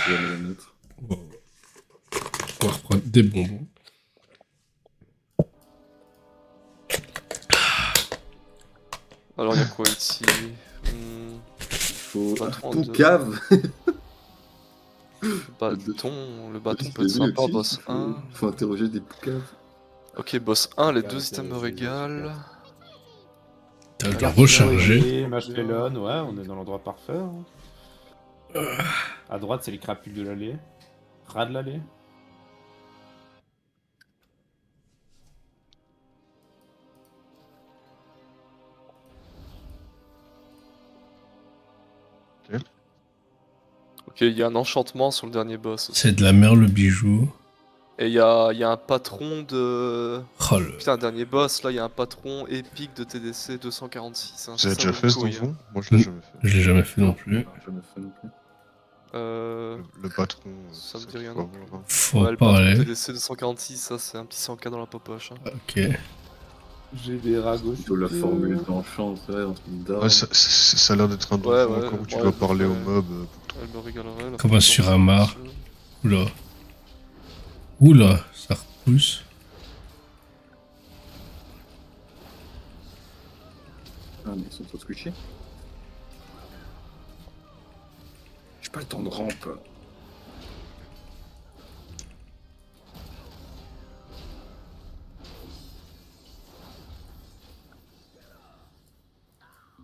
tu vas me la mettre. On va reprendre des bonbons. Alors, il y a quoi ici? Faut... Bâton de- Poucave. Le bâton Je peut être l'ai vu sympa, aussi, boss 1. faut interroger des poucaves. Ok, boss 1, les Poucave, deux items me j'ai régalent. T'as le Carte recharger. Flower, Mage Felon, ouais, on est dans l'endroit parfait. Hein. À droite, c'est les crapules de l'allée. Ras de l'allée. Ok, il y a un enchantement sur le dernier boss aussi. C'est de la merde le bijou. Et il y a un patron de... Oh le... Putain, un dernier boss, là, il y a un patron épique de TDC 246. Hein. Vous avez Ça déjà vaut fait le ce coup, hein. donjon? Moi je l'ai jamais fait. Je l'ai jamais fait non plus. Jamais fait non plus. Le patron, Ça me c'est dit rien qu'il faut non plus. avoir, hein. Faut Ouais, le patron parler. TDC 246, ça c'est un petit 100k dans la popoche. Hein. Ok. J'ai des ragots. Plutôt la formule d'enchant, ouais, un truc d'arbre. Ouais, ça a l'air d'être un donjon Ouais, encore où tu ouais, dois parler ouais. aux mobs pour Elle me régalerait. La Comme photo sur dans un mar. ce- Oula. Oula, ça repousse. Ah, mais ils sont trop squishy. J'ai pas le temps de rampe.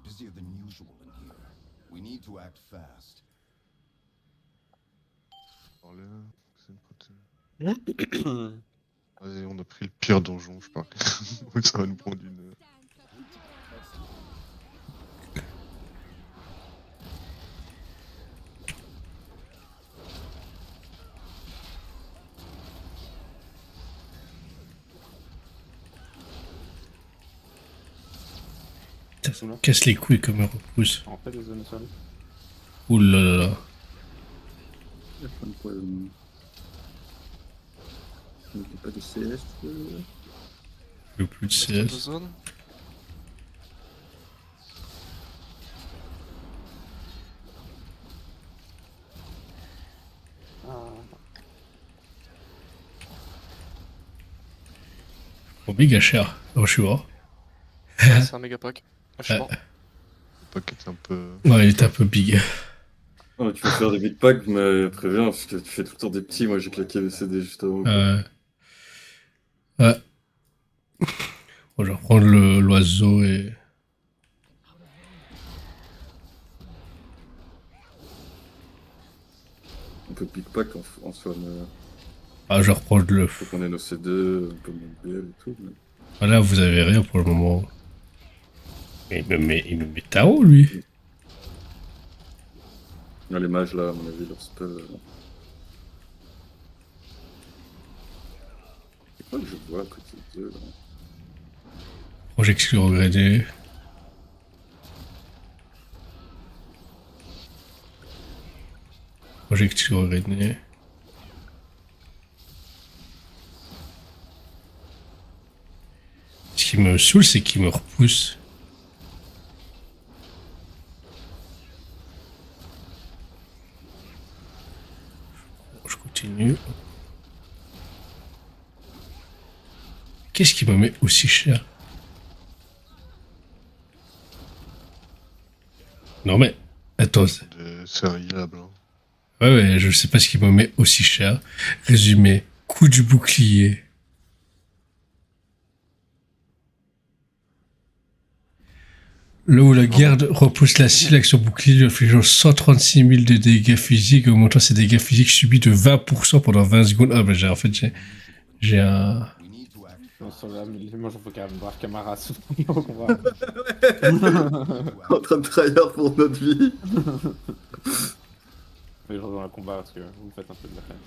Busier than usual in here. We need to act fast. parler. C'est une pote. Vas-y, on a pris le pire donjon, je parle. Ça va nous prendre une. Putain, ça me casse les couilles comme un repousse. En fait, les zones sol. Oula là là. Il y a plein de poison. Il n'y a pas de CS. Je veux plus de Reste de CS. zone. Ah. Oh, big cher. Oh, je suis mort. Ouais, c'est un méga pack. Ah, je suis mort. Le pack était un peu. Ouais, il était un peu big. Oh, tu veux faire des big packs, mais préviens, parce que tu fais tout le temps des petits. Moi, j'ai claqué le CD juste avant. Ouais. Bon, je vais reprendre l'oiseau et... On peut big pack en soi, mais Ah, je vais reprendre le... faut qu'on ait nos CD, un peu de BL et tout. Mais... Voilà, vous avez rien pour le moment. Mais il me met Tao, lui. Ah, les mages, là, à mon avis, leur spell. C'est quoi que je vois à côté d'eux, là? Projectile regretté. Projectile regretté. Ce qui me saoule, c'est qu'il me repousse. Je continue. Qu'est-ce qui me met aussi cher? Non mais, attends. C'est réglable. Hein. Ouais, je sais pas ce qui me met aussi cher. Résumé, coup du bouclier. Là où la garde repousse la cible avec son bouclier, lui infligeant 136 000 de dégâts physiques, augmentant ses dégâts physiques subis de 20% pendant 20 secondes. Ah bah j'ai un... We need to act Non, fast. sur la... Moi, j'en faut quand même voir Camara sous mon combat. En train de tryhard pour notre vie. Mais je rejoins le combat parce que vous me faites un peu de la peine.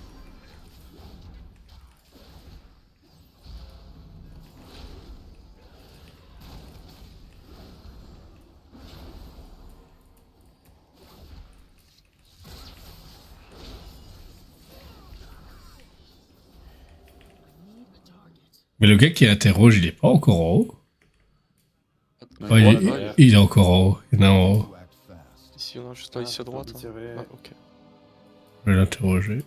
Mais le gars qui interroge, il est pas encore en haut. Ouais, Ouais, ouais. il est encore en haut. Il est en haut. To act fast. Ici, on a juste un ici à droite. Hein. Tirer. Ah, ok. Je vais l'interroger.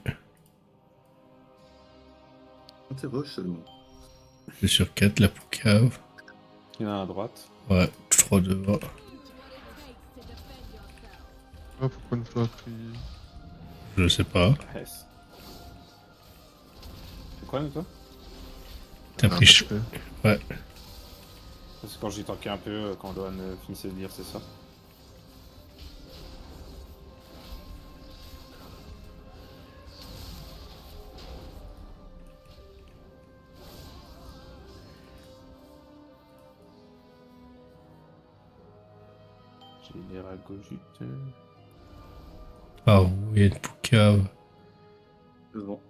Interroge seulement. Je suis sur 4, la poucave. Il y en a un à droite. Ouais, 3 devant. Ah, pourquoi une fois pris. Je sais pas. Yes. C'est quoi, toi? T'as pris chaud. Ouais. Parce que quand j'ai tanké un peu, quand Lohan finissait de lire, c'est ça. J'ai l'air à gauche. Ah oui, il y a une poucave. Devant.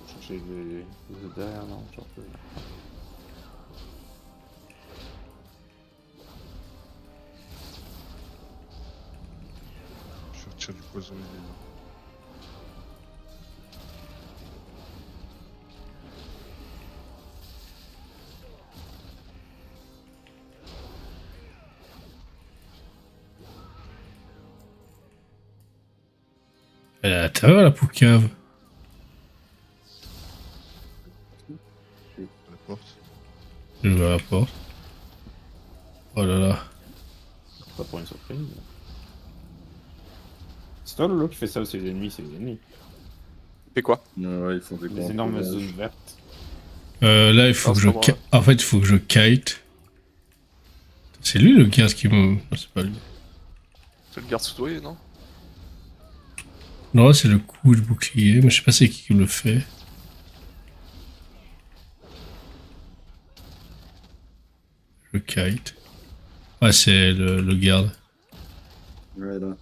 Chercher les autres derrière, non, genre peu. Je retire du poison, il est là. Elle est à l'intérieur, la poucave. À la porte. Je vais à la porte. Oh là là. Pas pour une surprise. C'est toi, Lolo, qui fait ça aussi, les ennemis, c'est les ennemis. Fais quoi? Ouais, ils font des Les grands énormes collages. zones vertes. Là, il faut Ah, que c'est je... pas moi. En fait, il faut que je kite. C'est lui, le gars, qui me... Non, c'est pas lui. C'est le garde soudoyé, non? Non, c'est le coup de bouclier, mais je sais pas c'est qui le fait. Je kite. Ah, c'est le garde. Ouais, là.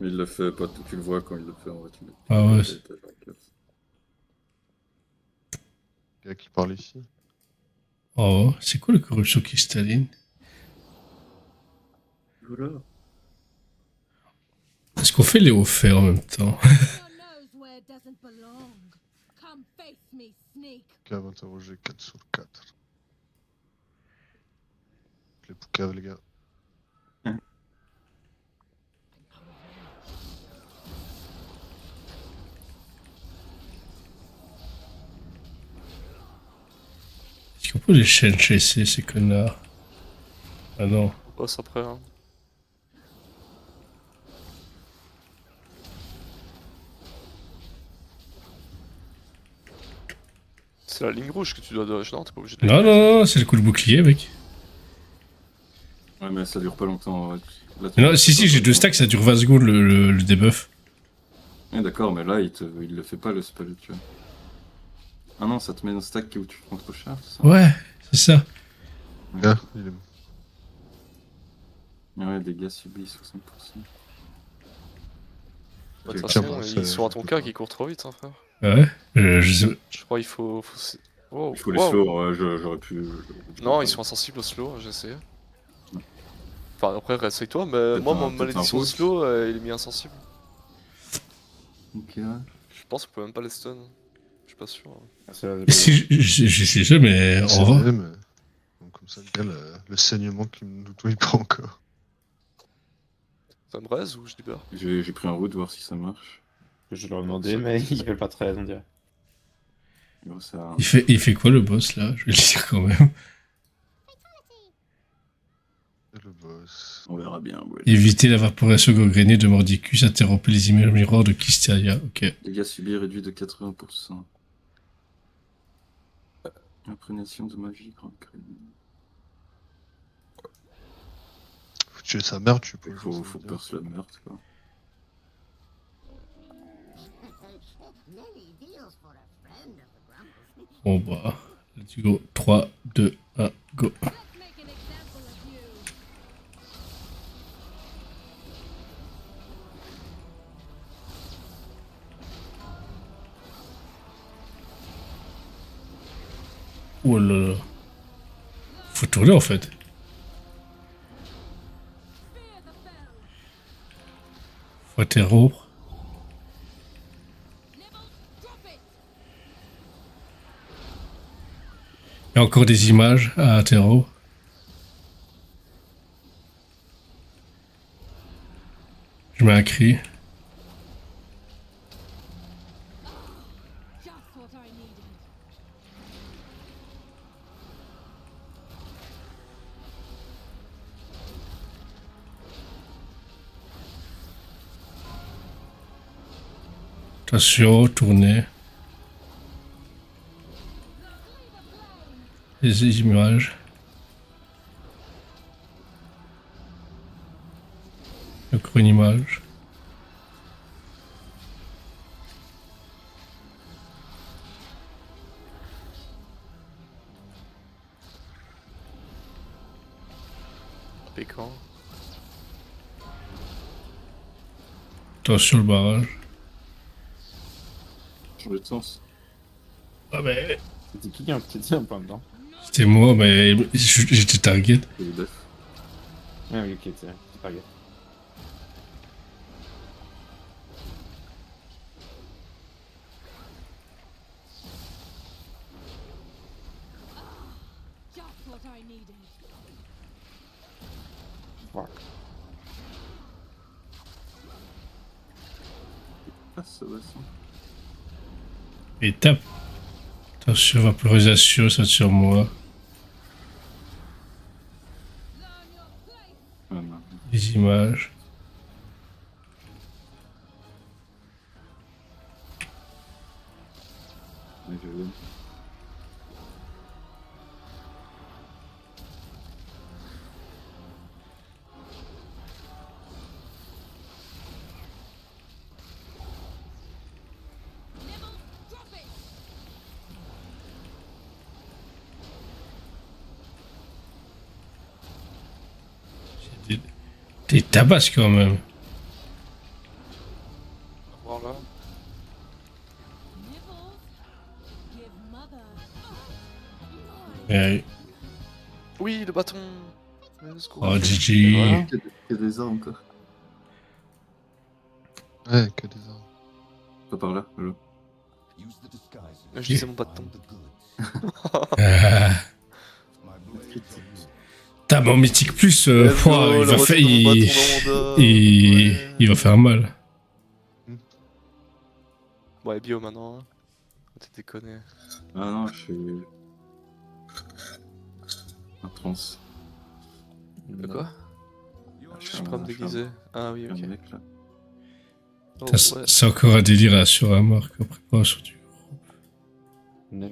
Mais il le fait pas, tu le vois quand il le fait en vrai. Ah ouais. Le gars qui parle ici. Oh, c'est quoi la corruption cristalline? Voilà. Est-ce qu'on fait les hauts faits en même temps? Poucave interrogé 4 sur 4. Les poucaves, les gars. Est-ce qu'on peut les chaînes chasser, ces connards? Ah non. On passe après, hein. C'est la ligne rouge que tu dois dodge, non? T'es pas obligé de Non, non, non, c'est le coup de bouclier, mec. Ouais, mais ça dure pas longtemps. Ouais. Là, Non, si, j'ai 2 stacks, ça dure 20 secondes le debuff. Ouais, d'accord, mais là, il le fait pas le spell, tu vois. Ah non, ça te met un stack où tu prends trop cher, c'est ça? Ouais, c'est ça. Le gars, il est. Ouais, dégâts subis 60%. De toute Tiens, façon, bah, ils ça, sont à je ton peux cas pas. qui court trop vite, hein, frère. Ouais, je sais... Je crois qu'il faut... Wow, Il faut les wow. slow, ouais, j'aurais pu... Non, ils sont insensibles au slow, j'ai essayé. Enfin, après, réessaye-toi, mais Peut-être moi, un- mon peut-être un malédiction pouce. slow, il est mis insensible. Ok, ouais. Je pense qu'on peut même pas les stun. Je suis pas sûr. Hein. C'est la- Si, je sais jamais, C'est en vrai. vrai, mais. Donc, comme ça, le gars, le saignement qui me doutou, il prend encore. Ça me raise ou je libère? J'ai pris un route, voir si ça marche. Je leur ai demandé, mais il fait pas très, on dirait. Gros, ça... Il fait quoi le boss là? Je vais le dire quand même. Et le boss. On verra bien, ouais. Éviter la vaporisation gangrénée de Mordicus, interrompez les images miroirs de Kisteria. Ok. Dégâts subis réduits de 80%. Imprégnation de magie, grande crème. Faut tuer sa mère, tu peux. Il faut perce la meurtre, quoi. Bon bah, let's go. 3, 2, 1, go. Oh là là. Faut tourner en fait. Faut interrompre. Il y a encore des images à terreau. Je mets un cri. Just what I needed. Attention, tournez. Les images. Encore une image. Pécan. Attention le barrage. Changer de sens. Ah mais C'était qui un petit un point dedans? c'était moi, mais j'étais target. Et le def. Ah oui, ok, c'est pas grave. Just what I needed. Fuck. Ah, ça va, ça. Et tape. Attention, vaporisation, ça sur moi. Ah, non. Les images. Ouais, je vais. Drop it. T'es tabasse quand même. Voir là. Nibbles. Give mother. Ouais. Oui, le bâton. Let's go. Oh, GG. Voilà. Il y a des armes encore. Ouais, que des armes. Pas par là, voilà. Use the disguise. Je disais mon bâton. The goods. Ah. My blade of T'as mon mythique plus, Let's go, pouah, il le va retour faire, de mon il, bâton dans mon dos. Ouais. il va faire mal. Ouais, bio maintenant. Hein. T'es déconné. Ah non, je suis. Un trans. De quoi? Je suis pas me un déguiser. Ah oui, un ok. mec là. Oh, Ça, ouais. c'est encore un délire à sur un marque après pas sur du. Nice.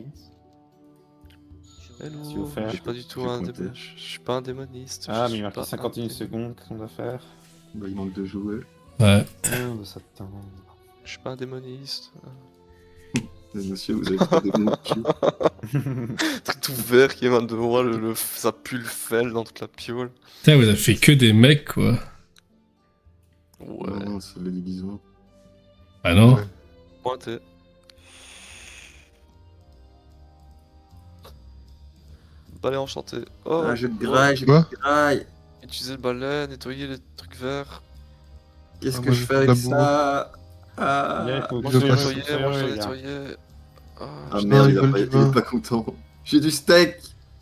Hello, Si vous faites- je suis pas du tout J'ai un compté. démoniste. Je suis pas un démoniste. Ah, je mais il suis manque pas 51 un secondes qu'on doit faire. Bah, il manque de jouer. Ouais. On doit s'attendre. Je suis pas un démoniste. Mais monsieur, vous avez pas de bons culs. Truc tout vert qui émane de moi, ça pue le fel dans toute la piole. Putain, vous avez fait que des mecs quoi. Ouais, Non, c'est le déguisement. Ah non? Ouais. pointé. Balai enchanté. Oh, Ah, j'ai de graille, j'ai Quoi de graille. Utiliser le balai, nettoyer les trucs verts. Qu'est-ce Ah, que moi, je j'ai fais fait de avec la ça? Là, il Ah, faut Moi je je dois passe. nettoyer, moi je dois les gars. nettoyer. Ah, ah je- merde, ils veulent il du est vin. pas content. J'ai du steak.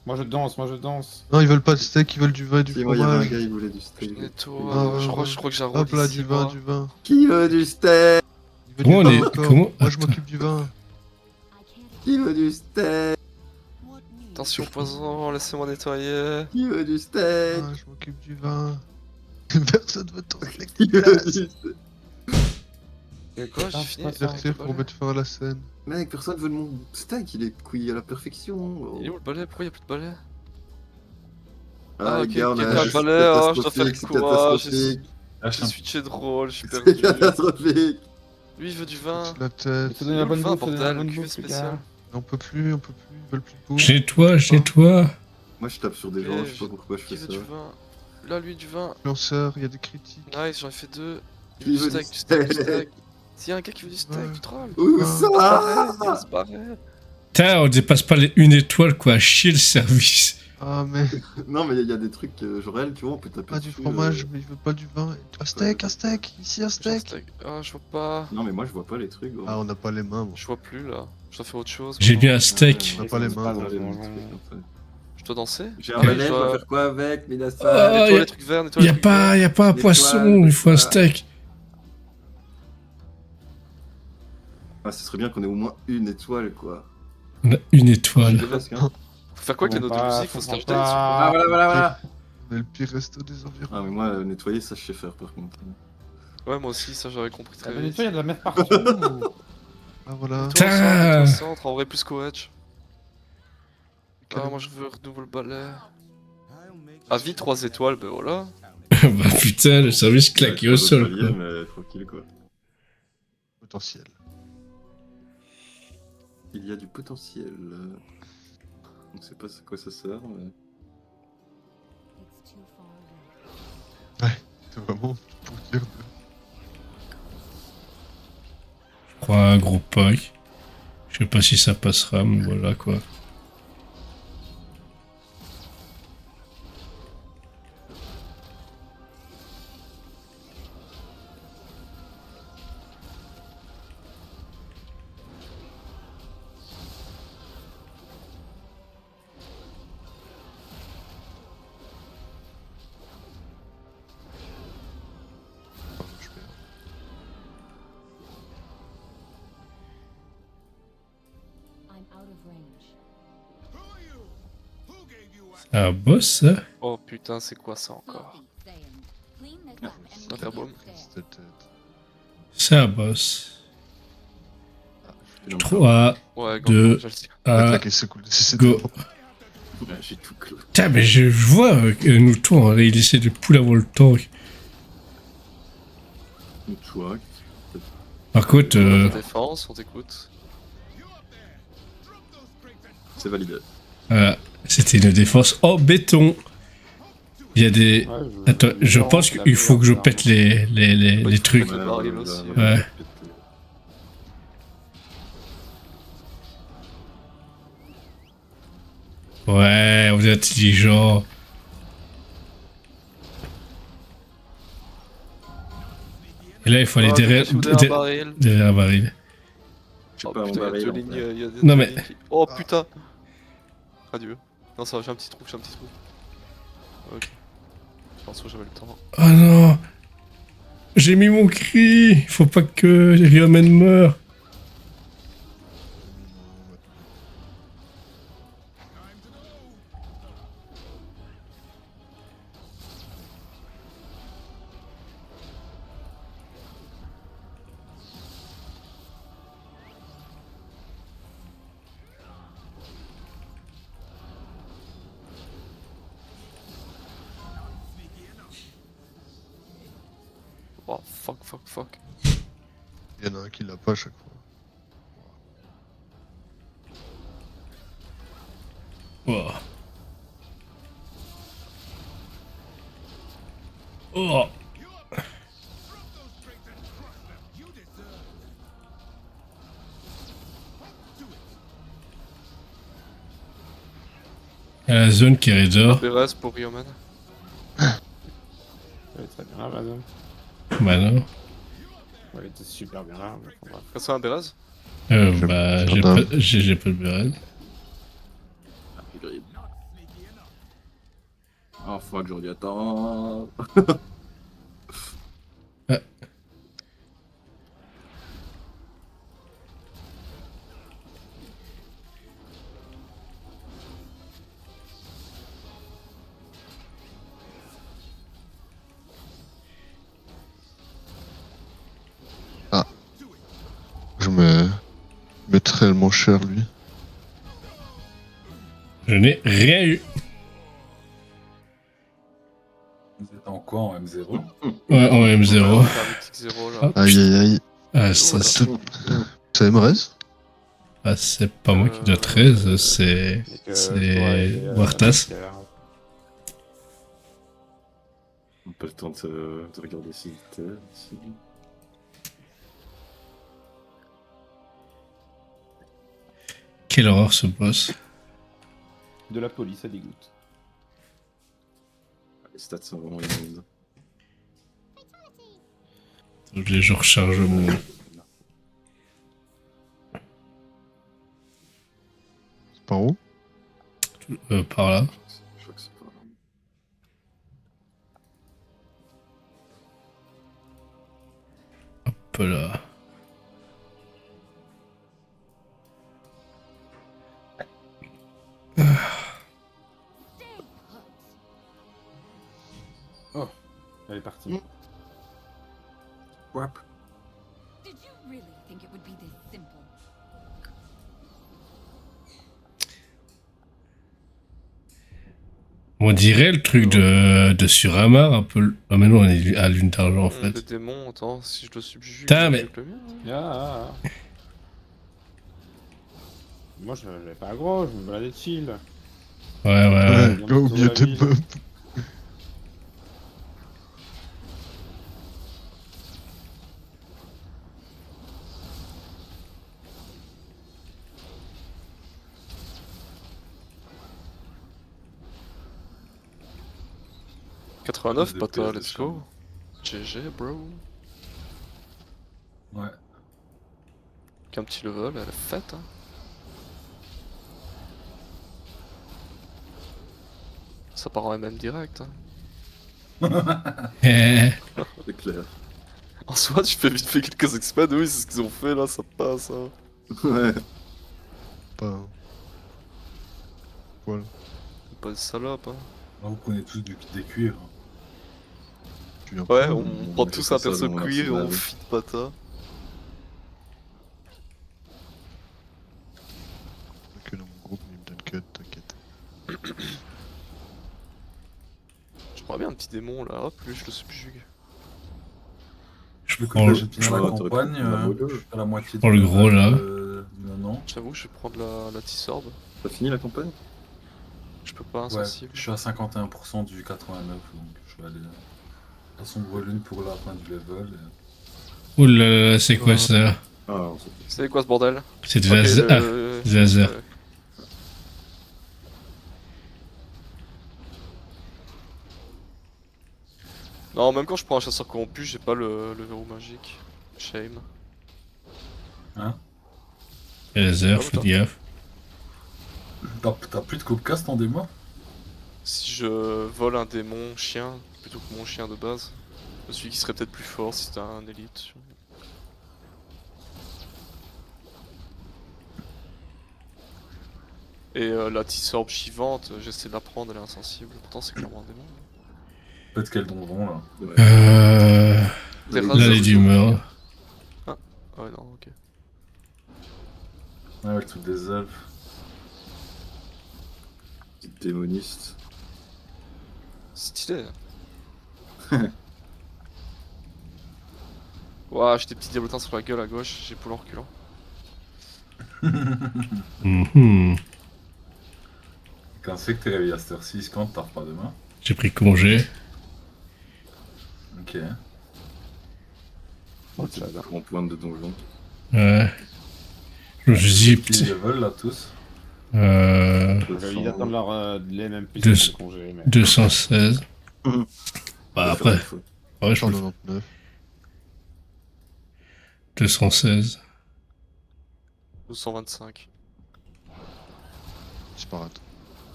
Moi je danse, moi je danse. Non, ils veulent pas de steak, ils veulent du vin et du Si, moi, il y avait un fromage. gars, il voulait du je steak. nettoie. Ah, ouais, je, crois, ouais. je crois que j'arrondis Hop là, ici, du vin, moi. du vin. Qui veut du steak? Il veut Comment du on vin est- encore. comment- Moi, je m'occupe du vin. Qui veut du steak? Attention poison, laissez-moi nettoyer. Qui veut du steak? Ah, je m'occupe du vin. Personne veut ton steak. Qui veut du steak? Quoi, j'ai Ah, fini pas avec ça. le Berserk pour balai. mettre fin à la scène. Mec, personne veut de mon steak, il est cuit à la perfection. Il est où le balai? Pourquoi y'a plus de balai? Ah, ok, gars, on ok, a pas un le balai, oh, je dois faire c'est quoi? catastrophique. J'ai switché de rôle, je suis C'est perdu. catastrophique. Lui il veut du vin. C'est la Il tête. faut donner la Où bonne le vin, bouffe, faut donner la bordel, bonne cuvée bouffe, les spéciale. gars. On peut plus, ils veulent plus de bouffe. Je nettoie, je nettoie. Moi, je tape sur des Eh, gens, je sais j'ai- pas pourquoi je Qui fais veut ça. du vin? Là, lui du vin. Influenceur, il y a des critiques. Nice, j'en ai fait 2. Qui veut du du steak, du steak? steak. S'il y a un gars qui veut du steak, Ouais. tu trolls. Où Ah. ça? Il se barrait. Putain, on dépasse pas les 1 étoile quoi, chier le service. Ah, mais Non, mais il y a des trucs, genre elle, tu vois, on peut taper pas du dessus, fromage, mais il veut pas du vin. Un steak, ici un J'ai un steak. steak. Ah, je vois pas. Non, mais moi je vois pas les trucs, gros. Ah, on n'a pas les mains, bon. Je vois plus là. Je dois faire autre chose. J'ai maintenant. bien un steak. On n'a pas les mains, dans donc. le les donjon. trucs, en fait. Je dois danser. J'ai Ah un oui, balai, je je dois dois faire quoi avec, Minasan? Ah, nettoyer y a- les trucs verts, nettoyer Y les trucs verts. a pas un Des poisson, étoiles, il faut un des steak. Ah, ce serait bien qu'on ait au moins une étoile, quoi. On a une étoile. Presque, hein. Faut faire quoi avec les notes de Pas, musique? Faut se comprends cacher pas. Ah, voilà. On est le pire resto des environs. Ah, mais moi, nettoyer, ça, je sais faire, par contre. Ouais, moi aussi, ça j'avais compris Ah, très mais vite. toi, il y a de la merde partout. Ah, voilà. Toi au centre, Putain. toi au centre, en vrai plus qu'au edge. Ah, moi je veux renouveler le balai. Avis 3 étoiles, ben voilà. Bah putain, le service claqué au sol, Palier, quoi. mais tranquille, quoi. Potentiel. Il y a du potentiel. On sait pas à quoi ça sert, mais... It's too far away. C'est vraiment pour dire de... Je prends un gros pack. Je sais pas si ça passera, mais voilà, quoi. Pardon, je perds. I'm out of range. Ah, boss, ça? Oh putain, c'est quoi ça encore? Clean this up and Ça va faire leave boum. it there. Cette tête. C'est un boss. Et donc, 3, Ouais, Deux. je le sais. La 1, claque, c'est cool. C'est go. ouais, j'ai tout clos. Putain, mais je vois Nouton, il essaie de pull avant le tank. Toi, Par contre, Défense, on t'écoute. c'est validé. voilà, c'était une défense en béton. Il y a des... Ouais, Attends, je pense qu'il faut que je pète les trucs. Ouais, baril aussi, Ouais. Ouais, vous êtes intelligent. Et là, il faut aller Ah, derrière, dépêchez-vous derrière un baril. derrière un baril. Je sais Oh pas, on putain, va il y a deux arriver. lignes. Il y a deux Non, mais- lignes qui- Oh putain! Adieu. Non, ça va, j'ai un petit trou, Ok. Je pense que j'avais le temps. Oh non! J'ai mis mon cri! Il faut pas que Ryomen meure! Oh fuck. Il y en a un qui l'a pas à chaque fois. Oh. Oh. Il y a la zone qui est dehors. Beres pour Ryoman. Ouais, très bien là, Amazon. Bah non. Ouais, il était super bien là. Mais enfin, bref. Quand ça un Beres? Bah j'ai pas de Beren. Oh fuck, j'aurais dû attendre. Je me mets réellement cher, lui. Je n'ai rien eu. Vous êtes en quoi en M0? Ouais, en M0. Faire un mythique 0 là. Aïe aïe aïe. Ah, ça, Voilà. c'est... C'est MRS? Ah, c'est pas moi qui dois 13, c'est... Et que C'est toi et, Wartas. Pierre. On n'a pas le temps de regarder si vite. Si... Quelle horreur ce boss. De la police, ça dégoûte. stats sont vraiment immondes. Je recharge mon. C'est par où? Par là. Je crois que c'est pas. Hop là. Elle est partie. Wap. Did you really think it would be this simple? On dirait le truc de Suramar, un peu. Ah, mais non, on est à Lune d'Argent en Le fait. démon, attends, si je le subjugue. Putain, c'est mais- mieux que le mien, hein. Moi, j'avais pas gros, je me baladais chill. Ouais. Bien Au autour de milieu la des ville. mobs. — 89, Des pata, PS de let's go. GG, bro. Ouais. Qu'un petit level, elle est faite, hein. Ça part en MM direct, hein. C'est clair. En soi, tu fais vite fait quelques expeds, oui, c'est ce qu'ils ont fait là, ça passe, hein. Ouais. Pas. Voilà. C'est pas une salope, hein. Là, vous prenez tous des cuirs. Tu viens Ouais, pas, on prend fait tous pas un ça perso dans mon queer et on arsenal. fit pata. Que dans mon groupe, il me donne cut, t'inquiète. Je crois bien un petit démon là, hop, lui je le subjugue. Je Vu que prends, là, le- j'ai fini je la prends- t'aurais pu campagne, prendre la mollo. je suis à la moitié prends le gros, là. Non, J'avoue, je vais prendre la Tissorbe. T'as fini la campagne? Je peux pas, ouais, insensible. je suis à 51% du 89, donc je vais aller à Sombre Lune pour la fin du level. Oulala, c'est quoi ça? Ah, non, c'est- C'est quoi ce bordel? C'est de Ok, laser. Ah, du laser. Non, même quand je prends un chasseur corrompu, j'ai pas le verrou magique. Shame. Laser, Ah, faut attends. gaffe. T'as plus de Copcast en démo? Si je vole un démon chien plutôt que mon chien de base, celui qui serait peut-être plus fort si t'as un élite. Et la Tissorbe chivante, j'essaie de la prendre, elle est insensible. Pourtant, c'est clairement un démon. Peut-être qu'elles donneront là. Ouais. Des Là, rases L'allée de- d'humeur. Ah ouais, non, ok. Ouais, le truc des elfes. Petite démoniste. Stylé. Ouah, j'ai des petits diablotins sur la gueule à gauche, j'ai pour en reculant. Mhm. Quand c'est que t'es réveillé à cette heure-ci, quand t'as pas demain? J'ai pris congé. Ok. C'est la en pointe de donjon. Ouais. Je me suis dit, Petit putain, level là tous. Ils attendent les mêmes Deux- pistes de congé, mais... 216. Mhm. Bah après, ouais, je peux le faire. 199. 216. 225. Disparate.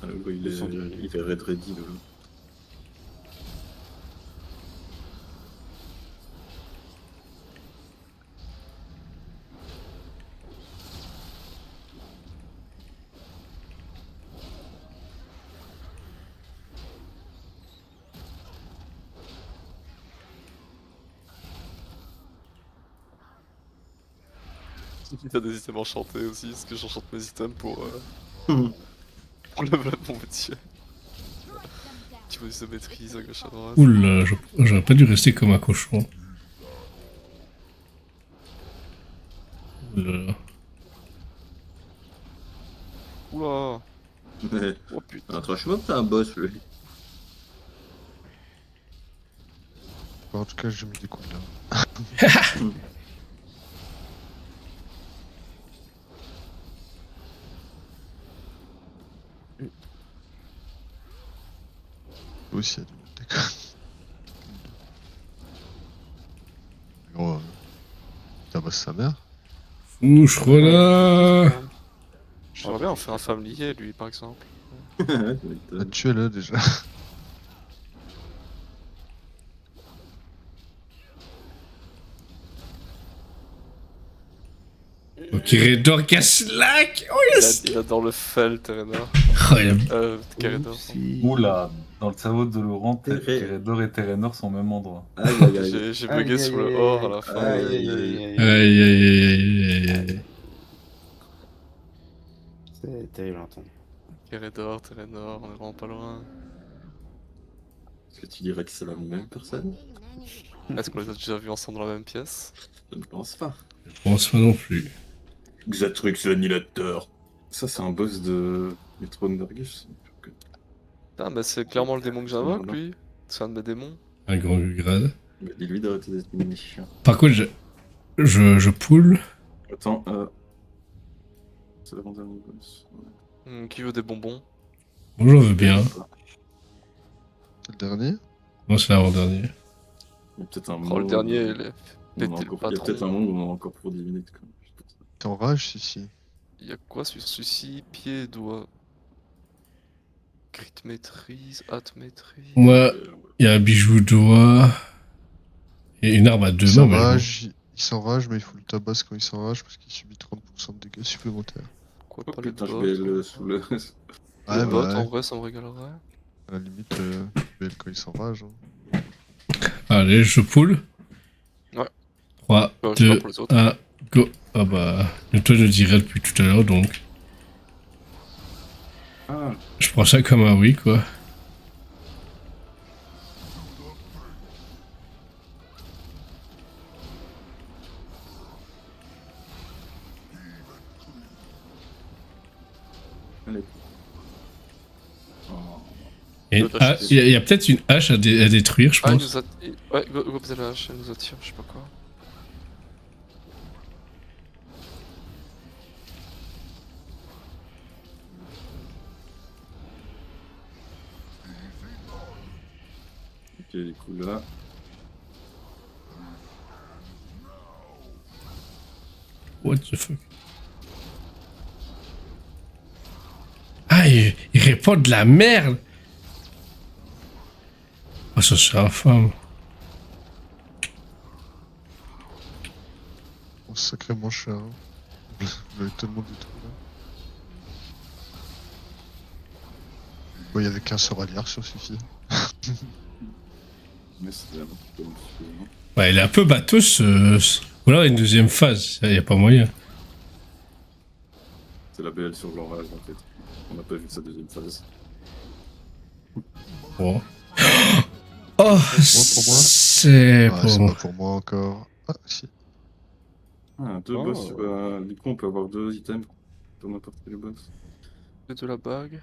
Ah, le gars, il est red ready là. T'as des items enchantés aussi, parce que j'enchante mes items pour Mhm. level up mon métier. Petit bonus de maîtrise à gauche à droite. Oula, j'aurais pas dû rester comme un cochon. Oula. Oula. Ouais. Oh putain. Un trash mob, c'est un boss lui. Bon, en tout cas, j'ai mis des coups là. Aussi, il y a du quoi. Gros, tabasse sa mère. Ouh, là. J'aimerais bien en faire un familier, lui, par exemple. Ah, tuez-le déjà. Ok, Redor Caslack. Oh yes. Il adore le fel, Terenor. Oh, il a... Keredor. Oula, dans le cerveau de Laurent, Terre- Teredor et Terenor sont au même endroit. Aïe aïe aïe. J'ai bugué sur le or à la fin. Aïe, aïe, Aïe, aïe, aïe, aïe, aïe. C'est terrible à entendre. Keredor, Terenor, on est vraiment pas loin. Est-ce que tu dirais que c'est la même personne? Est-ce qu'on les a déjà vus ensemble dans la même pièce? Je ne pense pas. Je pense pas non plus. Xatrix l'annihilateur. Ça, c'est un boss de Metro Undergus. Ah, mais c'est clairement le démon que j'invoque, lui. C'est un de mes démons. Un grand grade. Dis-lui d'arrêter d'être une chiant. Par contre, je pull. Attends, c'est l'avant-dernier boss. Qui veut des bonbons? Bon, j'en veux bien. C'est le dernier. Non, c'est l'avant-dernier. Il y a peut-être un Oh, le dernier, il est on a pété le encore- Il y a patron. peut-être un monde où on a encore pour 10 minutes. Quand même. T'es en rage, si. Il y a quoi sur celui-ci? Pied et doigt. Crit maîtrise, hâte maîtrise. Moi, il y a un bijou doigt. Et une arme à Il deux mains. mais s'enrage, mais il faut le tabasser quand il s'enrage parce qu'il subit 30% de dégâts supplémentaires. Pourquoi Oh pas les putain, je bottes? vais le sous le. Ouais, Les bottes, bah en ouais. vrai, ça me régalerait. À la limite, BL quand il s'enrage. Hein. bon. Allez, je pull. Ouais. 3, Je sais pas 2, pour les autres. 1, go. Ah bah, toi, je le dirais depuis tout à l'heure, donc. Ah, Je prends ça comme un oui, quoi. allez. Oh. Et il y a peut-être une hache à détruire, je Ah, il pense. nous a. Ouais, go la hache, elle nous attire, je sais pas quoi. Ok, du coup là. What the fuck? Ah, il répond de la merde! Oh, ça c'est infâme. Oh, sacrément cher. Hein. Vous l'avez tellement détruit là. Bon, il y avait qu'un sort à lire, ça suffit. Mais c'était un petit peu difficile, hein. Ouais, il est un peu bateau ce... Ou alors une deuxième phase, il n'y a pas moyen. C'est la BL sur l'orage en fait. On n'a pas vu sa deuxième phase. Bon. Oh, c'est Ouais, c'est bon. pas pour moi encore. Ah, si. Ah, deux Oh. boss. Du coup, on peut avoir deux items pour n'importe quel boss. Et de la bague.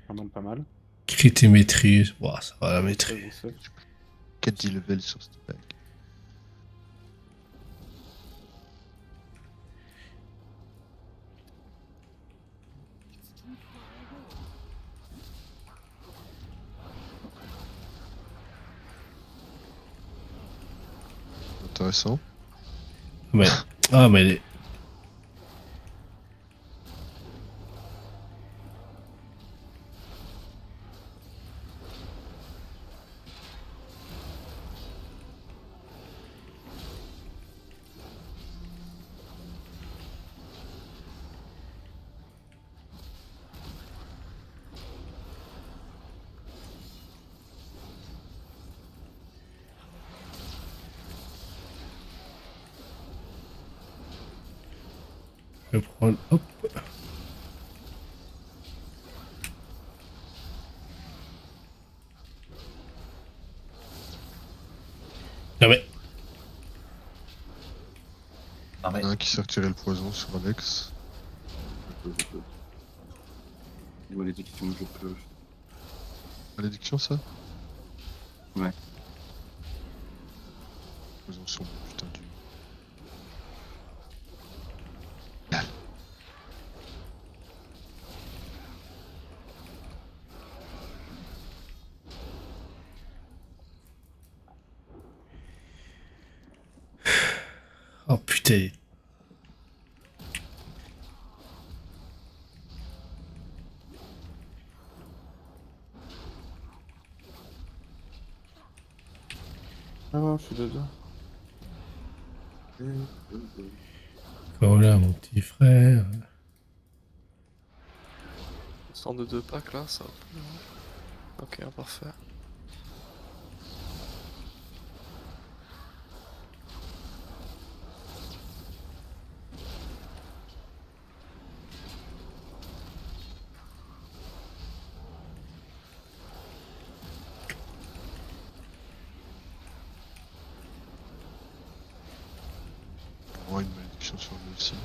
Vraiment pas mal. Crit et maîtrise. Wow, ça va la Très maîtrise. bon set. 4 level sur cette bague. Intéressant. Mais... Ah, mais... elle est- Je vais prendre... Hop. Non mais... Ah, mais Il y en a un qui s'est retiré le poison sur Alex. Je peux. Les malédictions, je peux. Malédiction, ça? Ouais. Poison sur moi, putain du. putain. Ah non, je suis dedans. Voilà, mon petit frère. Sort de 2 packs là, ça va plus, hein. Ok, parfait. On aura une malédiction sur lui aussi.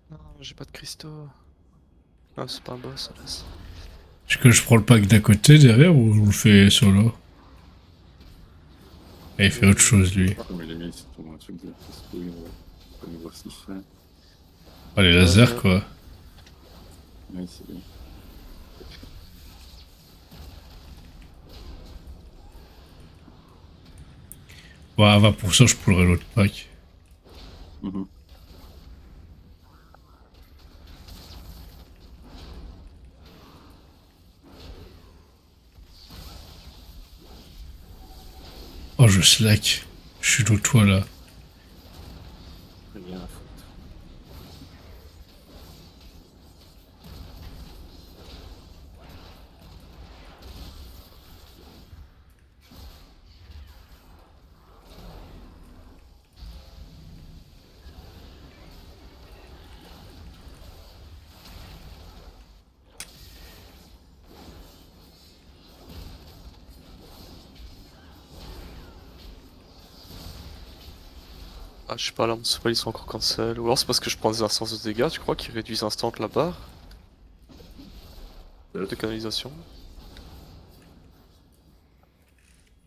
Non, j'ai pas de cristaux. Ah, c'est pas un boss, ça laisse. Est-ce que je prends le pack d'à côté derrière ou je le fais solo? Et il fait autre chose lui. Comme il est mis sur un truc de cristaux, on va voir ce qu'il fait. Ah, les lasers quoi. Oui, c'est bien. Ouais, à 20% je pourrais l'autre pack. Mhm. Oh, je slack. Je suis dans toi là. Rien à foutre. Ah, je sais pas, là, mon spell ils sont encore cancel. Ou alors c'est parce que je prends des instances de dégâts, tu crois, qui réduisent instant la barre de canalisation.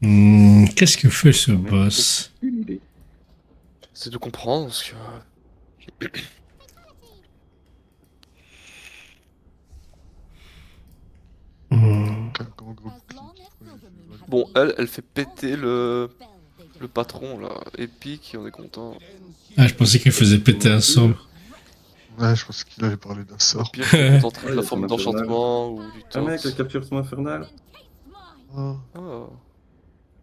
Qu'est-ce que fait ce boss? Une idée. C'est de comprendre parce que. Quel grand groupe As long as clique. Silvermoon has Bon, been elle fait péter le spell they patron là, épique, et on est content. Ah, je pensais qu'elle faisait péter un sombre. Ouais, je pense qu'il allait parler d'un Au sort. pire, je peux contenter de Ouais, la il y a forme son infernal. d'enchantement ou du Ah mec, la torse. capture son infernal. Oh, Oh.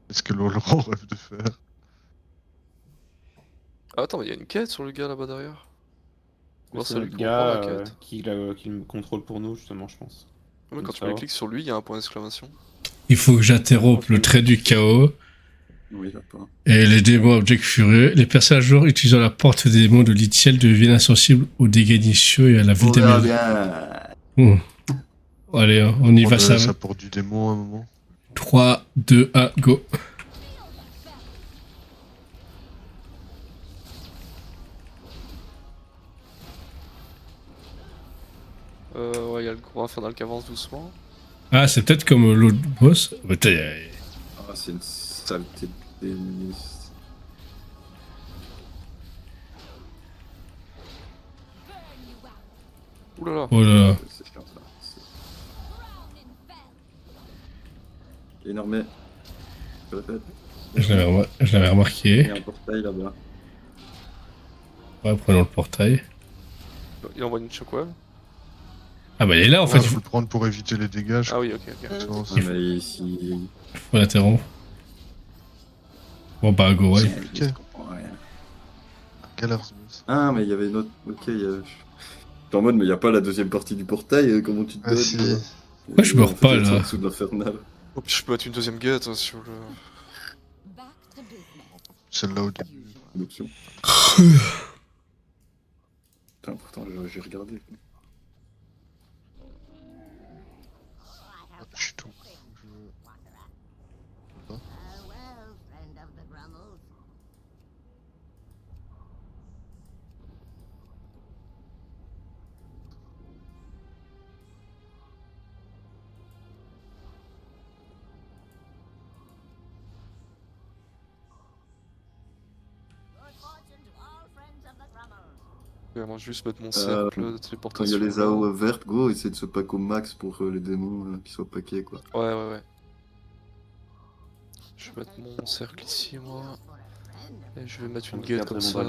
est-ce que Laurent rêve de faire? Ah, attends, mais il y a une quête sur le gars là-bas derrière. Voir C'est celui notre qui comprend la gars quête. qui le contrôle pour nous, justement, je pense. Ouais, mais quand Comme tu mets ça. clic sur lui, il y a un point d'exclamation. Il faut que j'interrompe le trait du chaos Oui, il a pas. et les démons objets furieux. Les personnages joueurs utilisant la porte des démons de Lithiel deviennent insensibles aux dégâts initiaux et à la ville On des verra maisons. bien. Allez, hein, on y va, Prendre ça. sa porte du démon à un moment. 3, 2, 1, go. Ouais, il y a le gros infernal qui avance doucement. Ah, c'est peut-être comme l'autre boss. Putain, Ah, c'est une saleté de pénis. Oulala. oh là là. C'est chiant ça. C'est énorme. Je répète. Je l'avais Il remarqué. y a un portail là-bas. Ouais, prenons le portail. Il envoie une shockwave. Ah, bah, il est là, en fait. Ouais, Il faut faut, le prendre pour éviter les dégâts. Je Ah oui, ok, ok. pense. Ouais, mais ici. faut l'interrompre. Bon, bah, go, ouais. Je comprends rien. Galersmus. Ah, mais il y avait une autre. Ok, il y a. J'étais en mode, mais il n'y a pas la deuxième partie du portail, comment tu te Ah donnes si. quoi. Pourquoi je meurs En fait, pas, ils sont en là? dessous de l'infernal. Oh, puis je peux mettre une deuxième guette hein, sur le. back to business. Celle-là au début. Une option. Putain, pourtant, j'ai regardé. Ah, je suis tout. Moi, je vais juste mettre mon Euh, cercle de Quand il y téléportation. a les là. AO vertes, go, essaye de se pack au max pour les démons qui soient packés, quoi. Ouais. Je vais mettre mon cercle ici, moi. Et je vais mettre une gate comme ça.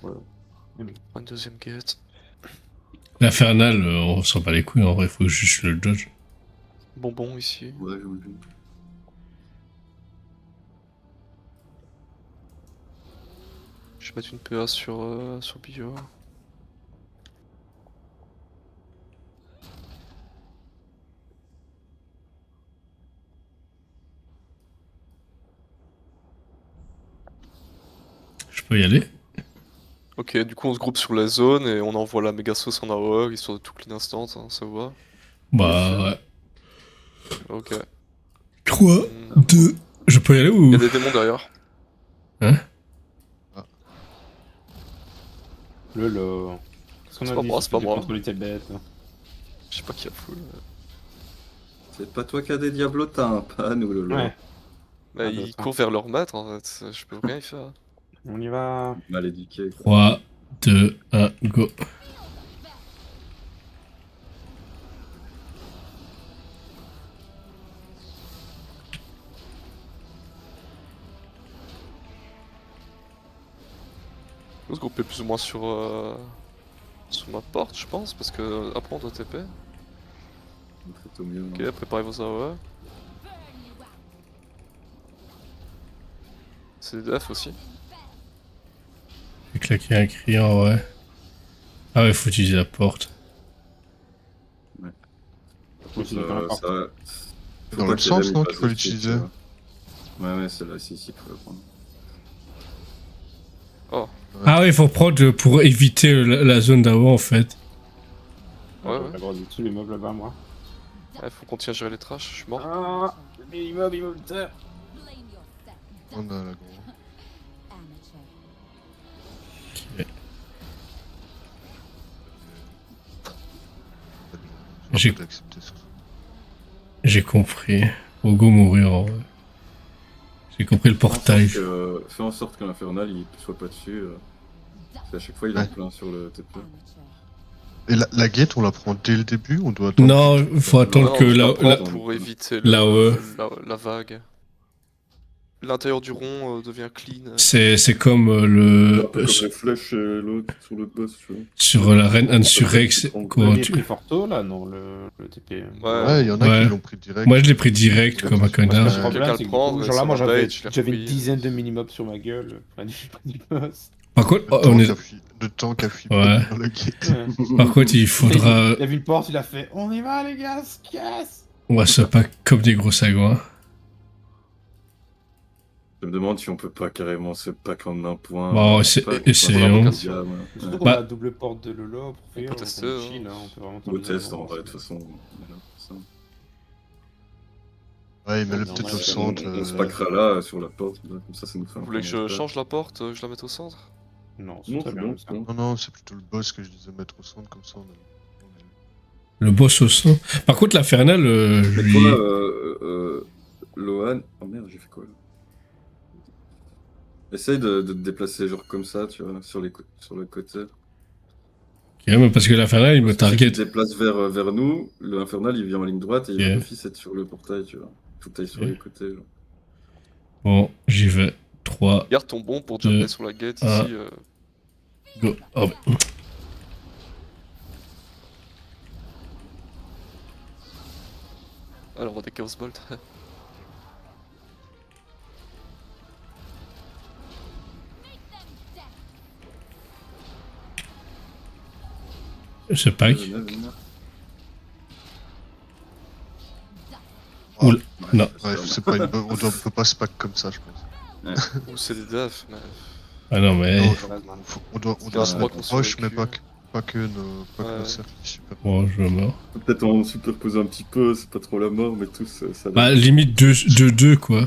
Pour Une deuxième gate. L'Infernal, on s'en bat les couilles, en vrai, faut juste le dodge. Bonbon ici. Ouais, j'imagine. Je vais mettre une PA sur Bio. Je peux y aller? Ok, du coup on se groupe sur la zone et on envoie la méga sauce en AOE histoire de tout clean instant, hein, ça vous va? Bah, ouais. Ok. 3, 2... Je peux y aller ou... Y'a des démons derrière. Hein? Lolo. Qu'est-ce qu'on C'est a pas dit moi, si c'est pas tu moi. contrôler tes bêtes? Je sais pas qui a full. C'est pas toi qui as des diablotins, pas nous, Lolo. Ouais, Mais Ah, ils d'autres, hein. courent vers leur maître en fait, je peux rien y faire. on y va. Mal éduqué. 3, 2, 1, go. On va se grouper plus ou moins sur ma porte je pense, parce que après on doit TP. Faites au mieux. Ok, préparez vos AOE. C'est des DF aussi. J'ai claqué un criant, ouais. Ah ouais, faut utiliser la porte. Ça, Faut dans la porte. faut Dans pas l'autre que sens, les non, ennemis qu'il faut passent dessus, l'utiliser. tu vois. Ouais, c'est là, c'est ici qu'il faut le prendre. Oh, Ah ouais, faut prendre pour éviter la zone d'avant, en fait. ouais. La grosse dessus, l'immeuble là-bas, moi. Ouais, faut qu'on tienne à gérer les trash, je suis mort. Ah, immeuble de terre. Blame yourself. On a la grande. Amateur. J'ai- J'ai accepté ça. J'ai compris. Faut go mourir, en vrai. J'ai compris le portage. Fais en sorte que l'infernal il soit pas dessus. Parce qu'à chaque fois il est en Ouais. plein sur le TP. Amateur. Et la gate, on la prend dès le début? On doit attendre Non, que- faut attendre Non, que tu la... la prends la- pour éviter l'AOE. la vague. L'intérieur du rond devient clean. C'est comme Un le... peu comme les flèches l'autre sur l'autre boss, tu vois. Sur la reine Insurrex, On quand l'a tu... pris fort tôt là, non, le TP. Ouais, il y en a Ouais. qui l'ont pris direct. Moi, je l'ai pris direct, comme un Parce que- connard. Le Ouais. problème, Quelqu'un c'est le que prendre, du coup, et genre là, ça moi m'a j'avais bait, je l'ai j'avais une repris. dizaine de minimobs sur ma gueule. Du boss. Par contre, Le on temps est... qu'a fui- Le temps qu'a fui Ouais. dans la gate. Par contre, il faudra... Il a vu le porte, il a fait on y va les gars, se casse. On va se pack comme des gros sagouins. Je me demande si on peut pas carrément se pack en un point. Bon, essayons. vocation. Surtout qu'on Bah- a la double porte de Lolo pour faire. peut tester, on hein. chill, hein, on peut vraiment Au terminer test la en vrai, de manche. toute façon. Voilà, c'est ça. Ouais, il met le Non, peut-être ouais, au centre. On se packera là sur la porte, comme ça nous fait un Vous voulez que peu je montage. change la porte, que je la mette au centre? Non, c'est Non, très c'est bien bon, comme ça. c'est bon. Non, non, c'est plutôt le boss que je disais mettre au centre, comme ça on est. Le boss au sang. Par contre, l'Infernal, Mais lui... toi, Lohan... Oh merde, j'ai fait quoi là? Essaye de te déplacer genre comme ça, tu vois, sur le côté. Ok, mais parce que l'Infernal, il me Parce que si target. tu te déplaces vers nous, l'infernal il vient en ligne droite et il Ok. va d'office être sur le portail, tu vois. Faut que t'ailles sur Ok. les côtés. Genre. Bon, j'y vais. 3, Garde ton bon pour Deux, jumper sur la gate un. ici. go. Oh, bah. Alors on va des Chaos Bolt. Ce pack. Venez, venez. Oula, non. Ouais, c'est pas une bonne. On peut pas se pack comme ça, je pense. Ou c'est des defs, mais. Ah non, mais... Non, on doit C'est se un mettre rock proche, sur mais le pas cul. que nos Ouais. cercles. Super. Bon, je meurs. Peut-être en superposer un petit peu, c'est pas trop la mort, mais tous ça Bah, limite 2-2, quoi.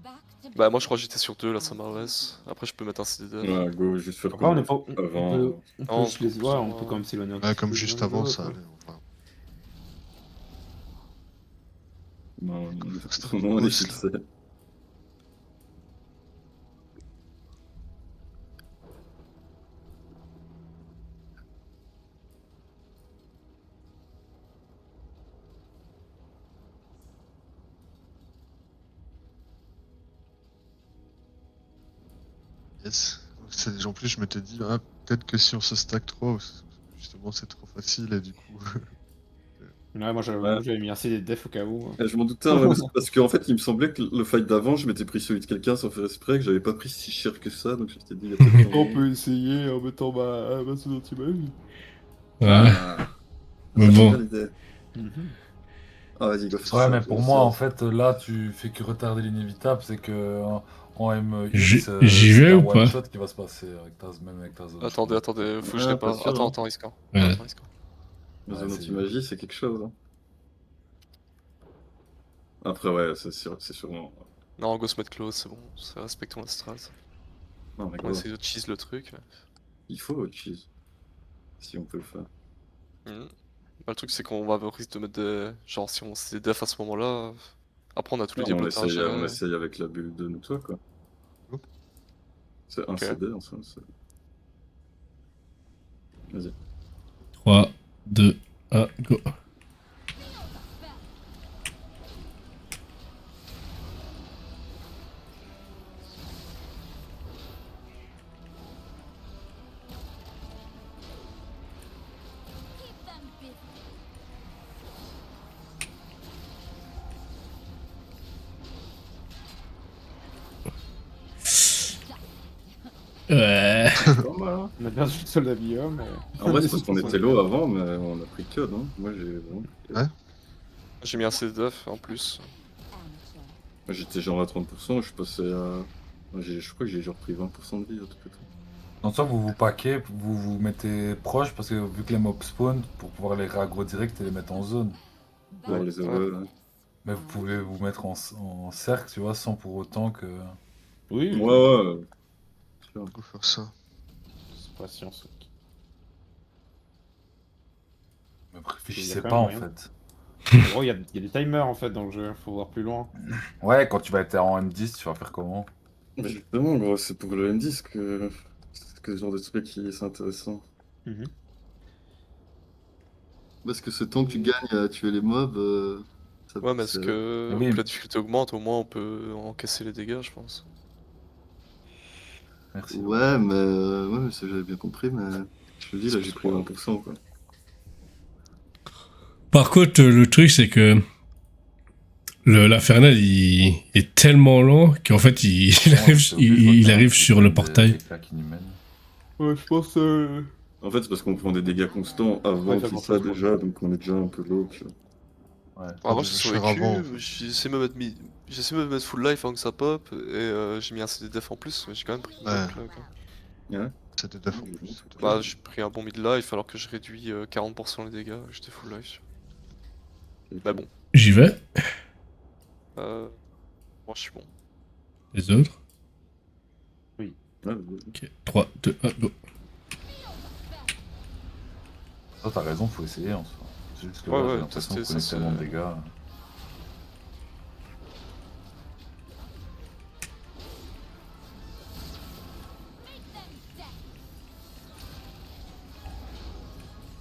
Back to Bah moi je crois que j'étais sur 2 là, ça m'arrête. Après je peux mettre un CD. Ouais, go, juste faire Après, on est comme pas. avant. On Non, peut se les voir, on peut quand même s'éloigner un Ouais, petit comme peu juste les uns des avant, autres, ça hein. allait. Enfin, Non, c'est trop on est boss, fixé. Yes. En plus, je m'étais dit, ah, peut-être que si on se stack trop, justement, c'est trop facile et du coup. Ouais, moi j'avais mis assez des defs au cas où. Je m'en doutais, ouais, parce qu'en fait, il me semblait que le fight d'avant, je m'étais pris celui de quelqu'un sans faire exprès, que j'avais pas pris si cher que ça, donc je m'étais dit, il y a peut-être On moyen. peut essayer en mettant ma zone anti-magie. Ouais. Ah, Mais ça, j'aime bon. bien l'idée. Ah, vas-y, go. Ouais, mais pour moi, en fait, là, tu fais que retarder l'inévitable. C'est que en MX, J'y vais c'est un ou pas? one-shot qui va se passer même avec ta zone. Attendez, attendez, faut que je Ah, répare. pas sûr, Attends, hein. attends, Iska. Ouais. Attends, Iska. La Ouais, zone c'est- anti-magie, c'est quelque chose. Hein. Après, ouais, c'est sûrement. Non, go se mettre close, c'est bon. Respectons la strat. Non, mais On va quoi, essayer de cheese le truc. il faut cheese. Si on peut le faire. Mhm. Bah, le truc, c'est qu'on va avoir risque de mettre des. Genre, si on s'est def à ce moment-là. Après, on a tous les Non, on débloquages. essaye avec la bulle de nous, toi, quoi. Go. C'est un Ok. CD, en soi. Vas-y. 3, 2, 1, go. Keep them busy. Ouais. Pas mal, hein. On a bien joué le soldat biome. Mais... En vrai, c'est parce qu'on était low avant, mais on a pris que, non? Moi, j'ai vraiment pris que. Ouais. J'ai mis un CDF en plus. Amateur. Moi, j'étais genre à 30%, je suis passé à. Moi, je crois que j'ai genre pris 20% de vie, un truc comme ça. Donc, soit vous vous paquez, vous vous mettez proche, parce que vu que les mobs spawn, pour pouvoir les réaggro direct et les mettre en zone. Pour Back les to AOE, là. Mais vous pouvez vous mettre en cercle, tu vois, sans pour autant que. Oui, Ouais, ouais. On peut faire ça. c'est pas science. Mais Il y réfléchissez a quand pas même en moyen. fait. Oh, il y a des timers en fait dans le jeu, faut voir plus loin. Ouais, quand tu vas être en M10, tu vas faire comment? Mais justement, gros, c'est pour le M10 que ce genre de truc qui est intéressant. Mhm. Parce que ce temps que tu gagnes à tuer les mobs, ça Ouais, mais est-ce c'est- que Oui. que la difficulté augmente, au moins on peut encaisser les dégâts, je pense. Merci. Ouais, mais ça j'avais bien compris, mais je te dis, là j'ai pris 20%, quoi. Par contre, le truc, c'est que l'infernal, il est tellement lent qu'en fait, il arrive sur le portail. Ouais, je pense. En fait, c'est parce qu'on prend des dégâts constants avant Ouais, ça tout pense ça pas. déjà, donc on est déjà un peu low, tu vois. Ouais. Avant, je j'ai vais survécu, faire avant, en fait. j'ai essayé de me mettre j'ai essayé de me mettre full life avant que ça pop, et j'ai mis un CDF en plus, mais j'ai quand même pris Ouais. une claque, hein. Ouais. C'était def en plus. Bah, j'ai pris un bon mid-life alors que je réduis 40% les dégâts, j'étais full life. Bah bon, J'y vais. moi je suis bon. Les autres. Ouais, Ok. 3, 2, 1, go. Toi, t'as raison, faut essayer en soi. C'est juste que Ouais, là, ouais, j'ai l'impression tester, qu'on connaît ça, tellement de c'est- dégâts.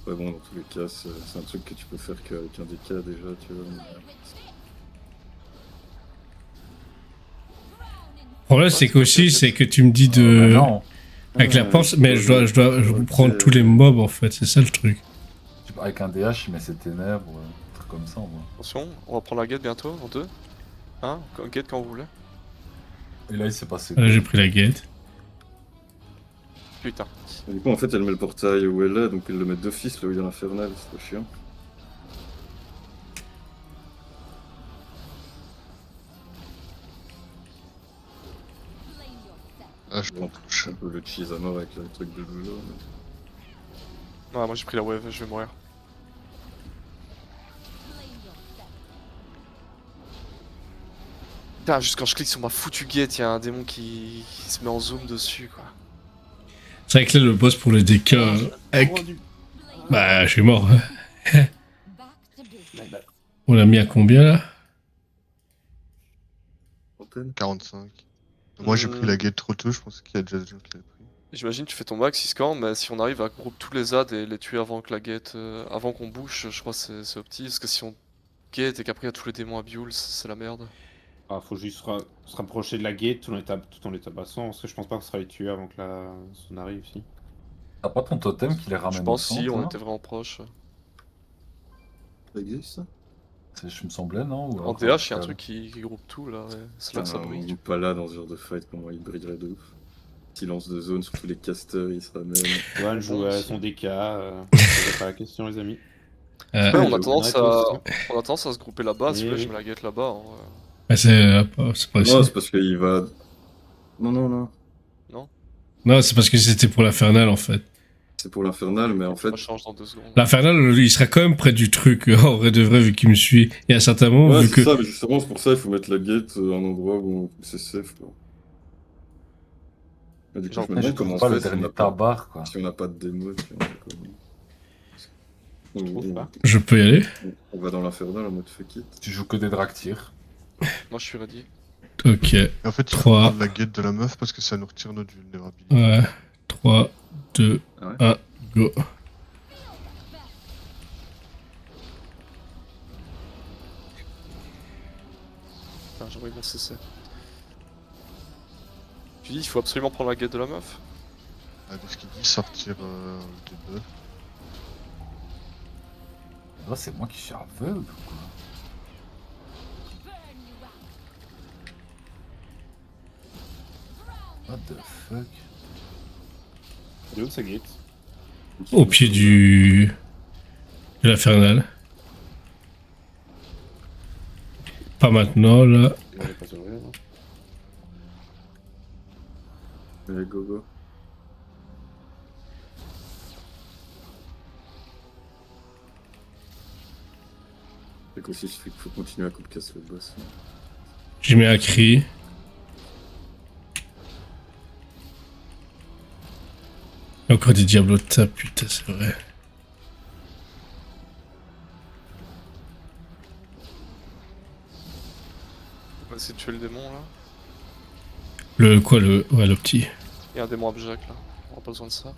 ouais, bon, dans tous les cas, c'est un truc que tu peux faire qu'avec un DK déjà, tu vois. Le problème, c'est qu'aussi, c'est que tu me dis Bah de. non, Avec la pince, mais je dois prendre tous les mobs en fait, c'est ça le truc. avec un DH, il met ses ténèbres, un truc comme ça, moi. Attention, on va prendre la gate bientôt, en 2. Hein, gate quand vous voulez. Et là, il s'est passé. Là, j'ai pris la gate. Putain. Et du coup, en fait, elle met le portail où elle est, donc ils le mettent d'office là où il y a l'infernal, c'est trop chiant. blame yourself. Ah, je Bon, prends touche. un peu le cheese à mort avec le truc de Lula. Ah, moi j'ai pris la wave, je vais mourir. Blame yourself. Putain, juste quand je clique sur ma foutue gate, il y a un démon qui se met en zoom dessus, quoi. C'est vrai que là, le boss pour les DK. Avec... Blame Bah, je suis mort. back to business. On l'a mis à combien là? Antenne. 45. Moi j'ai pris la gate trop tôt, je pense qu'il y a déjà des gens qui l'avaient pris. J'imagine tu fais ton max, il score, mais si on arrive à groupe tous les adds et les tuer avant que la gate, avant qu'on bouge, je crois que c'est opti, parce que si on gate et qu'après il y a tous les démons à Bioul, c'est la merde. Ah, faut juste se rapprocher de la gate tout en les tabassant, parce que je pense pas qu'on sera les tuer avant que la zone arrive ici. T'as pas ton totem qui les Je ramène au pense centre, si, on là était vraiment proche. Ça existe ça? Je me semblait, non? Ou En alors, DH, y'a un truc qui groupe tout là, ouais. C'est là que ça Putain, brille. pas là dans ce genre de fight, comment il brillerait de ouf. Silence de zone sur tous les casters, il se ramène. One joue à aussi. son DK, posez pas la question les amis. Euh, Ouais, on a j'avoue. tendance On à... tous. on a tendance à se grouper là-bas, si Oui, vous voulez, oui. je mets la gate là-bas. Hein, ouais. c'est pas Non, ici. c'est parce qu'il va. Non, non, non. Non, c'est parce que c'était pour l'infernal en fait. C'est pour l'infernal, mais en fait. Ça change dans 2 secondes. L'infernal, il sera quand même près du truc, en vrai de vrai, vu qu'il me suit. Et à un certain moment, Ouais, vu c'est que. ça, mais justement, c'est pour ça il faut mettre la gate à un endroit où c'est safe, quoi. Et du coup, Genre, je me je demande comment trouve on pas fait le si on dernier n'a pas, tabac, quoi. si on n'a pas de démo. Tu vois, Je trouve pas. Je peux y aller? on va dans l'infernal en mode fuck it. Tu joues que des drag tirs. Moi, je suis ready. Ok. Et en fait, il faut 3. prendre la gate de la meuf parce que ça nous retire notre vulnérabilité. Ouais. 3, 2, Ah ouais 1, go. Putain, j'ai envoyé mon CC. Tu dis, il faut absolument prendre la gate de la meuf? Ah, de ce qu'il dit, sortir des bœufs. Là, c'est moi qui suis aveugle, ou quoi? What the fuck? Il est où sa gate? Au pied du. de l'infernal. Pas maintenant, là. Il va pas s'ouvrir, non? Allez, go go. C'est qu'aussi, il faut continuer à coupe casse le boss. J'ai mis un cri. Il y a encore des diablotas, putain, c'est vrai. On va essayer de tuer le démon là. Le quoi, le. Ouais, le petit. Il y a un démon abject là. On aura pas besoin de ça.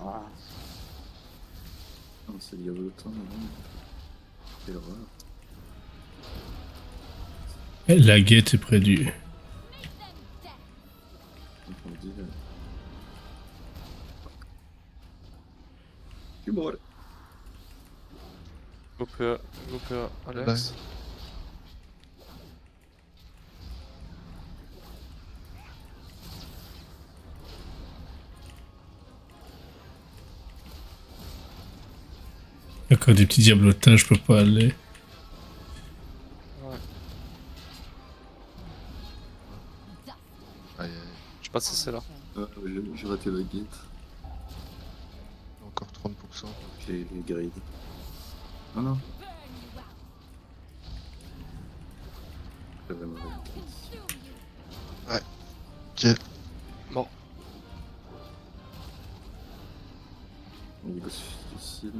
Ah. Ah, c'est Diablo le temps, non? Quelle horreur. La guette est près du. Donc, on dit. Tu brûles. Go PA, Alex. Il y a encore des petits diablotas, je peux pas aller. Ouais. Aïe, aïe, J'ai pas de CC là. Ah, j'ai raté la gate. encore 30%. J'ai les grades. Ah non. J'avais ma Ok. Bon. On y bosse difficile.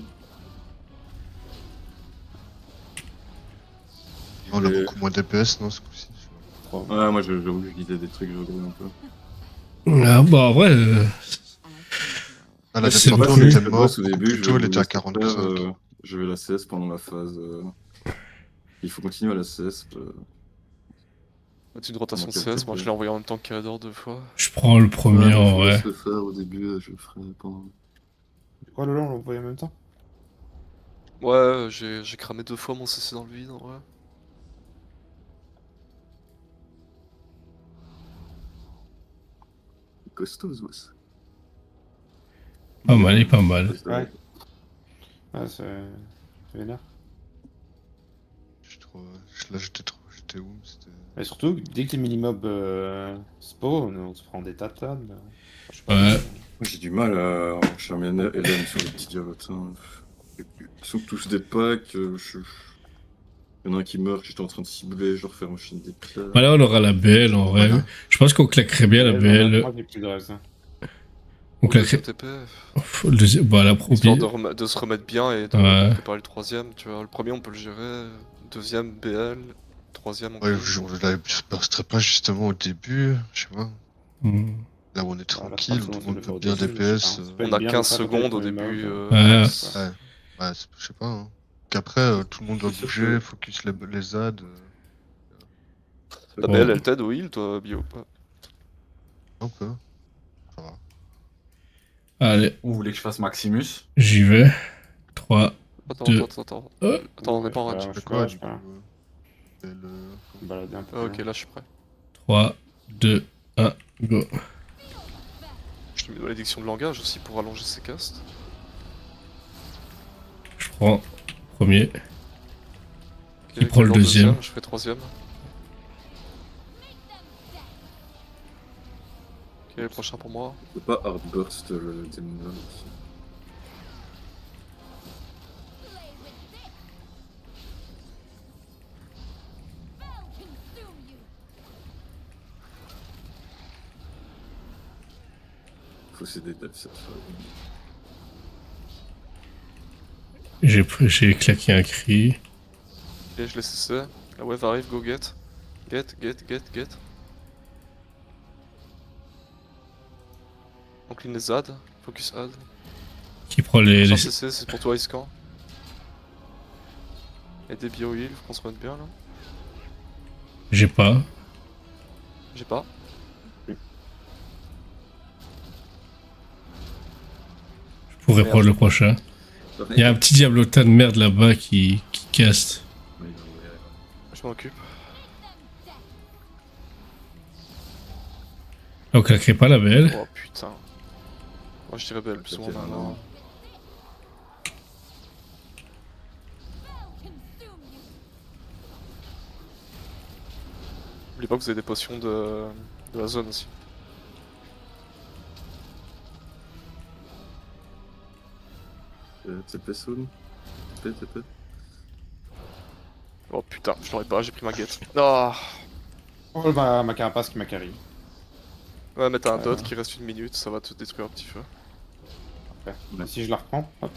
On a beaucoup moins d'APS, non, ce coup-ci. Ouais, moi j'avoue que je lisais des trucs, je regardais un peu. Ah, bah, en vrai. Ah, la C'est dernière fois, bon. on était Le mort. boss, au début, Plus tôt, elle était à laisse 45. faire, je vais la CS pendant la phase. Il faut continuer à la CS. Tu de rotation Comment CS, moi je l'ai envoyé en même temps que Kyrador 2 fois. Je prends le premier en vrai. Laisse le faire au début, je le ferai pendant. Quoi, Lola, on l'a envoyé en même temps? Ouais, j'ai cramé 2 fois mon CC dans le vide en vrai. Costaud ce boss. Pas mal, il est pas mal. Ouais. Ah, c'est vénère. Je suis trop. Là, j'étais où? C'était. Et surtout, dès que les minimobs spawn, on se prend des tatanes. Je sais pas. Ouais. Moi, j'ai du mal à enchaîner Hélène sur les petits diablotins. Ils sont tous des packs. Il y en a un qui meurt, j'étais en train de cibler, je leur fais enchaîner des pierres. Bah là, on aura la BL en vrai. Voilà. Je pense qu'on claquerait bien la BL. Moi, j'ai plus de reste. On claquerait. TP, Le deuxième. Bah, la histoire première. de se remettre bien et de Ouais. préparer le troisième, tu vois. Le premier on peut le gérer, deuxième BL, troisième on Ouais, peut... je la bursterais pas justement au début, je sais pas. Hmm. Là où on est là, tranquille, forcément, tout ça le monde le fait peut bien au-dessus, DPS. je sais pas, hein. On a bien 15 de pas secondes au quand il début. meurt, Ouais. Ouais, ouais, je sais pas. Hein. Qu'après, tout le monde doit C'est sûr bouger, que- focus les ZAD. La Bon. BL, elle t'aide au heal, toi, Bio? Un peu. Ça va. Allez, Vous voulez que je fasse Maximus? j'y vais. 3, Attends, 2. attends. Euh. Attends, on est pas en Ouais, range. je C'est suis quoi, là, je du suis coup là. c'est le... Je vais me balader un peu. Ah, plus ok, loin. là, je suis prêt. 3, 2, 1, go. Je te mets malédiction de langage aussi pour allonger ses castes. Je prends premier. Ok, Qui prend le Gaylord deuxième? Je fais troisième. Ok, le prochain pour moi. Je peux pas hardburst le démon là aussi. Faut c'est des devs cette fois. J'ai claqué un cri. Ok, je laisse cesser. La wave arrive, go get. Get. On clean les ads, focus ad. Qui prend les. Prochain CC, c'est pour toi, Iscan. Et des bio heal, faut qu'on se mette bien là. J'ai pas. J'ai pas. Je pourrais Merde. prendre le prochain. Il y a un petit diablotin de merde là-bas qui caste. Je m'en occupe. Donc, elle crée pas la belle. Oh putain. Moi je dirais belle plus souvent maintenant. N'oubliez pas que vous avez des potions de la zone aussi. TP soon. TP. Oh putain, je l'aurais pas, j'ai pris ma guette. Ah. Oh, ma carapace qui m'a carry. Ouais, mais t'as un Ouais, dot ouais. qui reste 1 minute, ça va te détruire un petit feu. Ouais. Si je la reprends, hop,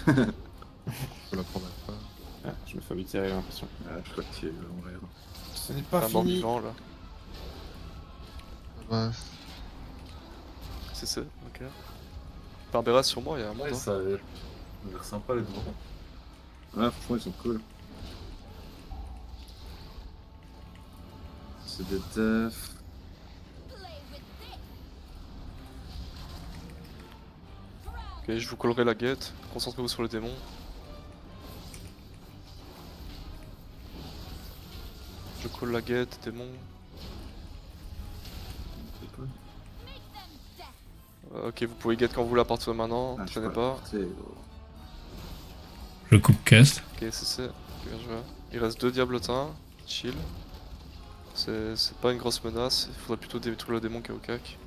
Faut la prendre après. ah, je me fais tirer, j'ai l'impression. Ah, je crois que tu es en l'air. Ce n'est T'as pas un mort fini. vivant là. Ouais. C'est ok. Barbera sur moi, il y a un monde. Ouais, Hein. ça a l'air sympa les deux. Ah, franchement, ils sont cool. C'est des defs. Ok, je vous collerai la guette. Concentrez-vous sur le démon. Je colle la guette, démon. Ok, vous pouvez guette quand vous voulez à partir de maintenant. Ah, je Traînez peux pas. porter, Je coupe cast. Ok, c'est. Bien joué. Il reste 2 diablotins. Chill. C'est pas une grosse menace. Il faudrait plutôt détruire le démon qui est au cac.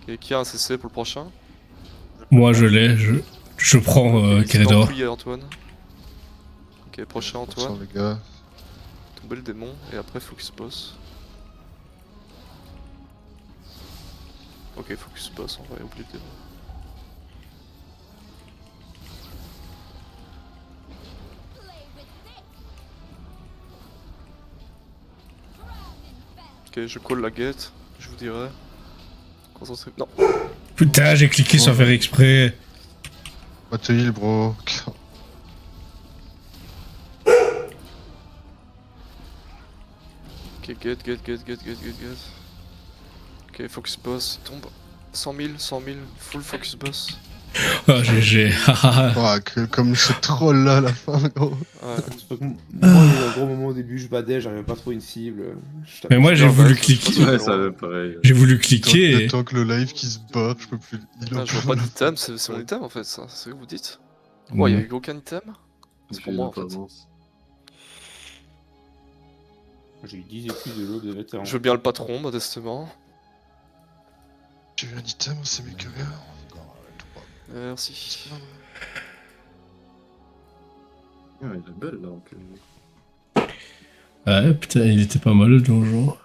Ok, qui a un CC pour le prochain? Moi, je l'ai. Je prends Kérédor. Oui, Antoine. Ok, prochain Antoine. Attention, les gars. Tomber le démon et après focus boss. Ok, focus boss, on va oublier le démon. Ok, je colle la guette, je vous dirai. Concentrez. Non, Putain, j'ai cliqué sans faire exprès. Va te heal, bro. ok, get. Ok, focus boss, tombe. 100 000, full focus boss. Oh, GG. Oh, comme ce troll là à la fin, gros. Ouais. Surtout que moi, il y a eu un gros moment au début, je badais, j'arrivais pas à trouver une cible. Mais moi, j'ai bien, voulu ouais, cliquer. Ouais, ça va pareil. J'ai voulu Le cliquer. temps que le live qui se barre, je peux plus le heal. Ah, je vois pas d'item, c'est mon item en fait, ça, c'est ce que vous dites. Oh, y'a eu aucun item? C'est pour moi en fait. J'ai eu 10 écus de l'aube de vétéran. Je veux bien le patron, modestement. J'ai eu un item, c'est mes carrières. Merci. Ah, il est belle là. Donc, Ouais, putain, il était pas mal le donjon.